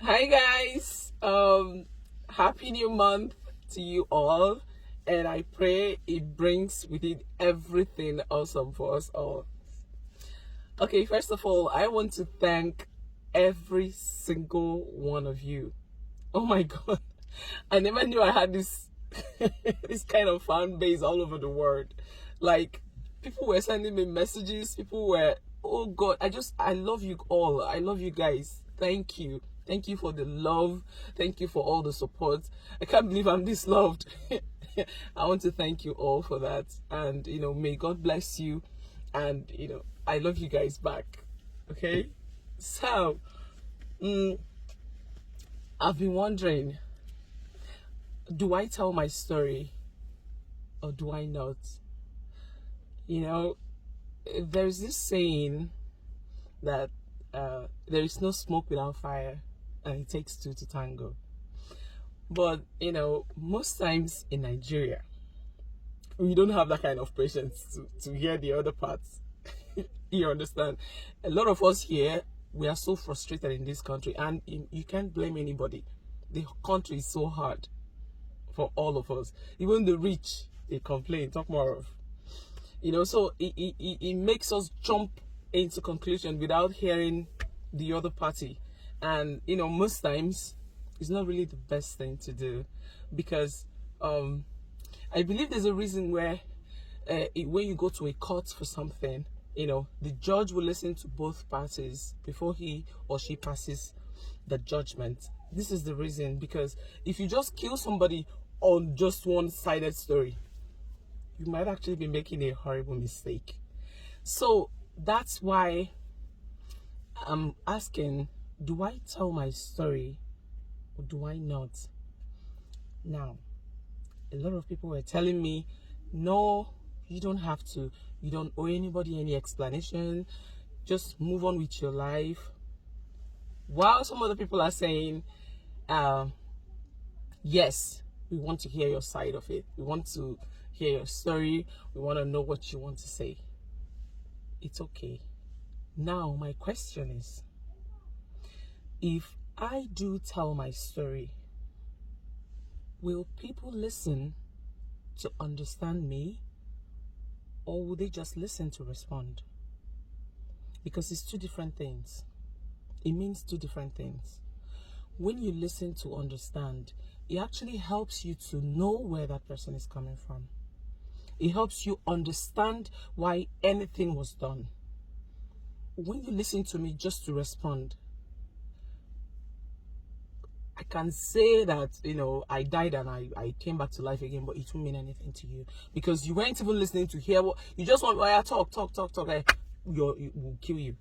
Hi guys. Happy new month to you all, and I pray it brings with it everything awesome for us all. Okay, first of all, I want to thank every single one of you. Oh my god. I never knew I had this this kind of fan base all over the world. Like, people were sending me messages, people were, oh god, I love you all. I love you guys. Thank you. Thank you for the love. Thank you for all the support. I can't believe I'm this loved. I want to thank you all for that. And may God bless you. And I love you guys back. Okay? So, I've been wondering, do I tell my story or do I not? You know, there's this saying that there is no smoke without fire, and it takes two to tango. But most times in Nigeria, we don't have that kind of patience to hear the other parts. You understand? A lot of us here, we are so frustrated in this country, and you can't blame anybody. The country is so hard for all of us. Even the rich, they complain. Talk more of. So it makes us jump into conclusion without hearing the other party. And most times it's not really the best thing to do, because I believe there's a reason where when you go to a court for something, the judge will listen to both parties before he or she passes the judgment. This is the reason, because if you just kill somebody on just one-sided story, you might actually be making a horrible mistake. So that's why I'm asking, do I tell my story or do I not? Now, a lot of people were telling me, no, you don't have to. You don't owe anybody any explanation. Just move on with your life. While some other people are saying, yes, we want to hear your side of it. We want to hear your story. We want to know what you want to say. It's okay. Now, my question is, if I do tell my story, will people listen to understand me, or will they just listen to respond? Because it's two different things. It means two different things. When you listen to understand, it actually helps you to know where that person is coming from. It helps you understand why anything was done. When you listen to me just to respond, I can say that, I died and I came back to life again, but it won't mean anything to you, because you weren't even listening to hear what you just want. Talk. It will kill you.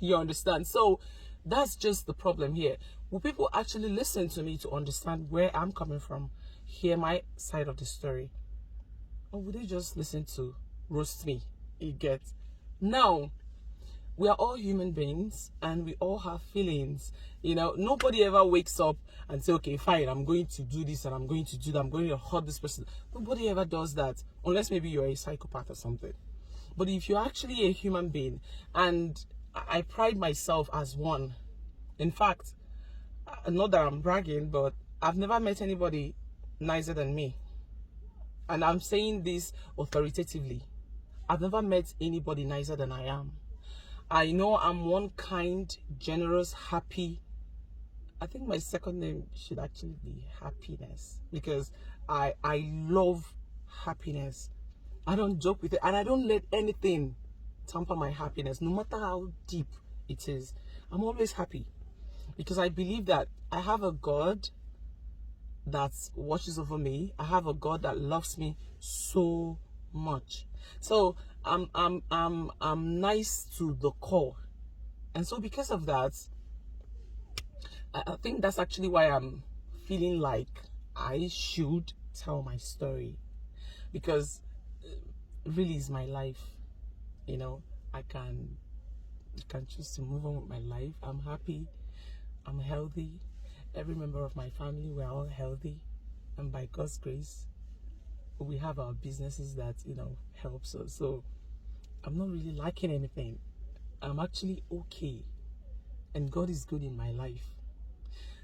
You understand? So that's just the problem here. Will people actually listen to me to understand where I'm coming from, hear my side of the story, or will they just listen to roast me? You get? Now, we are all human beings and we all have feelings. Nobody ever wakes up and say, okay, fine, I'm going to do this and I'm going to do that, I'm going to hurt this person. Nobody ever does that, unless maybe you're a psychopath or something. But if you're actually a human being, and I pride myself as one. In fact, not that I'm bragging, but I've never met anybody nicer than me. And I'm saying this authoritatively. I've never met anybody nicer than I am. I know I'm one kind, generous, happy. I think my second name should actually be Happiness, because I love happiness. I don't joke with it, and I don't let anything tamper my happiness, no matter how deep it is. I'm always happy, because I believe that I have a God that watches over me. I have a God that loves me so much. So I'm nice to the core. And so because of that, I think that's actually why I'm feeling like I should tell my story, because really is my life. I can choose to move on with my life. I'm happy, I'm healthy. Every member of my family, we're all healthy, and by God's grace, we have our businesses that helps us. So I'm not really lacking anything. I'm actually okay, and God is good in my life.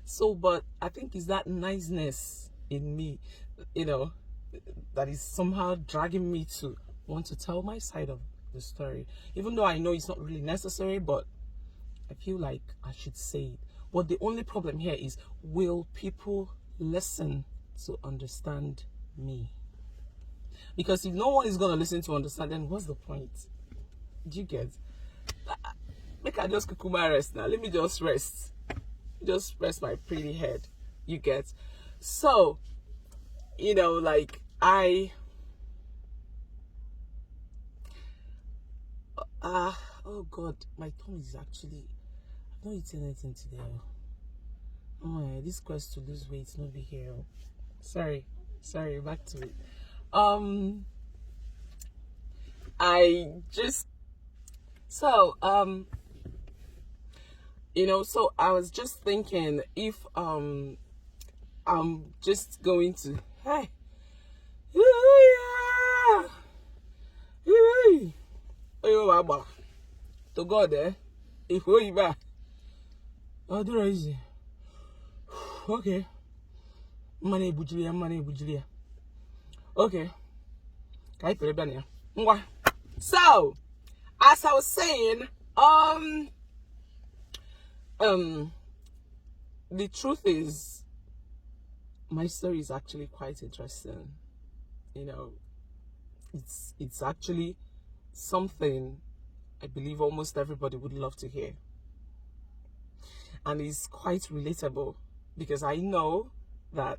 So, but I think it's that niceness in me, you know, that is somehow dragging me to want to tell my side of the story. Even though I know it's not really necessary, but I feel like I should say it. But the only problem here is, will people listen to understand me? Because if no one is going to listen to understand, then what's the point? Do you get? Make I just kukuma rest now. Let me just rest. Just rest my pretty head. You get? So, you know, like oh God, my tongue is actually, I've not eaten anything today. Oh, this quest to lose weight not be here. Sorry, back to it. I just, so you know, so I was just thinking if I'm just going to, hey, to God, if we back, I'll do easy. Okay, money bujilia. Okay, so as I was saying, the truth is, my story is actually quite interesting. You know, it's actually something I believe almost everybody would love to hear, and it's quite relatable because I know that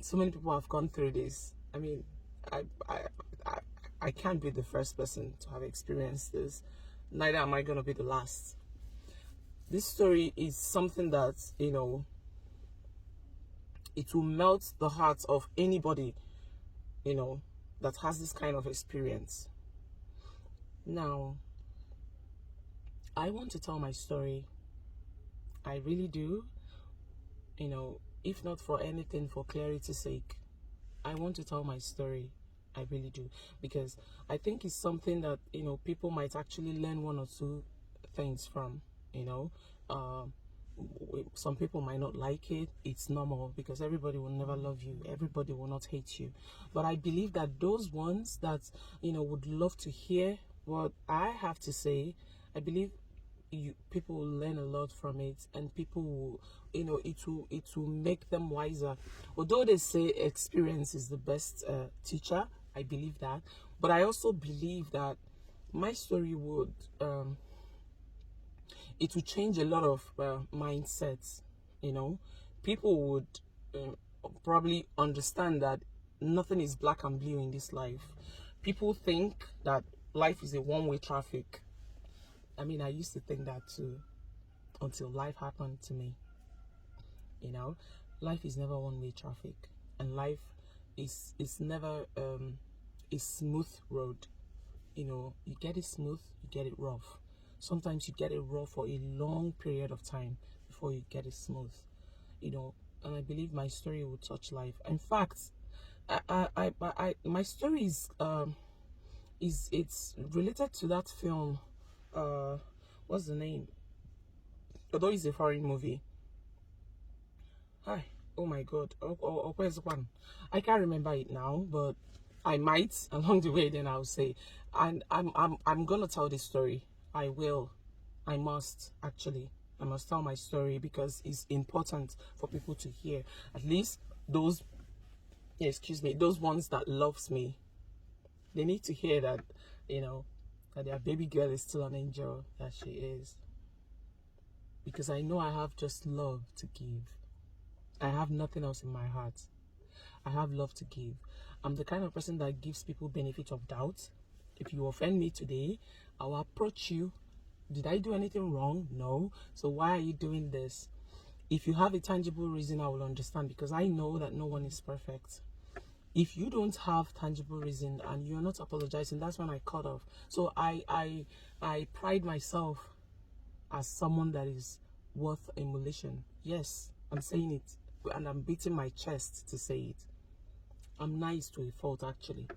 so many people have gone through this. I mean, I can't be the first person to have experienced this. Neither am I going to be the last. This story is something that, you know, it will melt the heart of anybody, you know, that has this kind of experience. Now, I want to tell my story. I really do. You know, if not for anything, for clarity's sake, I want to tell my story. I really do, because I think it's something that, you know, people might actually learn one or two things from. You know, some people might not like it. It's normal, because everybody will never love you, everybody will not hate you. But I believe that those ones that, you know, would love to hear what I have to say, I believe people will learn a lot from it, and people will, you know, it will make them wiser. Although they say experience is the best teacher, I believe that, but I also believe that my story would it will change a lot of mindsets. You know, people would probably understand that nothing is black and blue in this life. People think that life is a one-way traffic. I mean, I used to think that too, until life happened to me. You know, life is never one-way traffic, and life is never a smooth road. You know, you get it smooth, you get it rough. Sometimes you get it rough for a long period of time before you get it smooth. You know, and I believe my story will touch life. In fact, my story is it's related to that film. What's the name? Although it's a foreign movie. Hi. Oh my God. Where's the one? I can't remember it now, but I might along the way. Then I'll say, and I'm gonna tell this story. I will. I must actually. I must tell my story because it's important for people to hear. At least those, yeah, excuse me, those ones that loves me. They need to hear that, you know, that their baby girl is still an angel, that she is. Because I know I have just love to give. I have nothing else in my heart. I have love to give. I'm the kind of person that gives people benefit of doubt. If you offend me today, I will approach you. Did I do anything wrong? No. So why are you doing this? If you have a tangible reason, I will understand, because I know that no one is perfect. If you don't have tangible reason and you're not apologizing, that's when I cut off. So I pride myself as someone that is worth emulation. Yes, I'm saying it, and I'm beating my chest to say it. I'm nice to a fault, actually.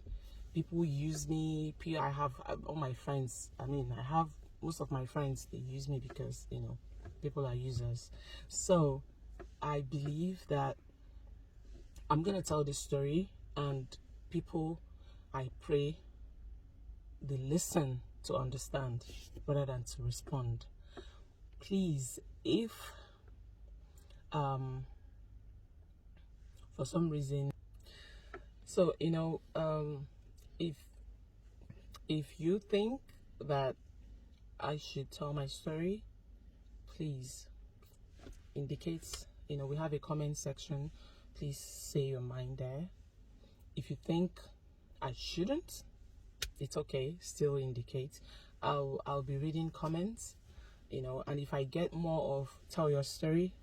People use me. I have all my friends. I mean, I have most of my friends. They use me because, you know, People are users. So I believe that I'm gonna tell this story, and people, I pray they listen to understand rather than to respond. Please, if for some reason, so if you think that I should tell my story, please indicate. We have a comment section. Please say your mind there. If you think I shouldn't, it's okay. Still indicate. I'll be reading comments. And if I get more of tell your story,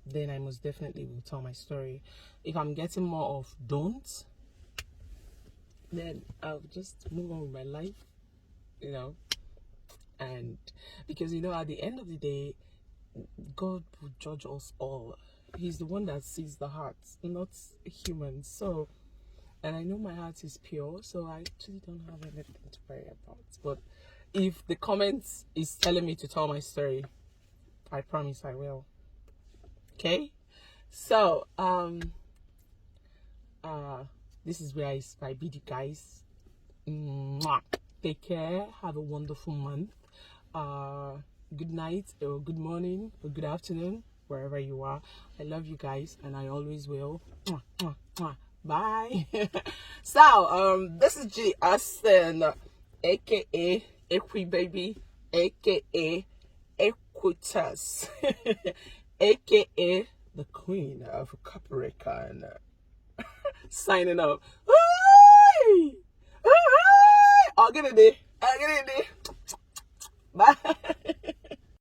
then I most definitely will tell my story. If I'm getting more of don't, then I'll just move on with my life. And because at the end of the day, God will judge us all. He's the one that sees the heart, not humans. So, and I know my heart is pure, so I actually don't have anything to worry about. But if the comments is telling me to tell my story, I promise I will. Okay? So, this is where I bid you guys. Mwah. Take care. Have a wonderful month. Good night or good morning or good afternoon, wherever you are. I love you guys, and I always will. Mwah, mwah, mwah. Bye. So, this is Judy Austin, aka Equi Baby, aka Equitas, aka the Queen of Capricorn. Signing up. I'll get it there. Bye.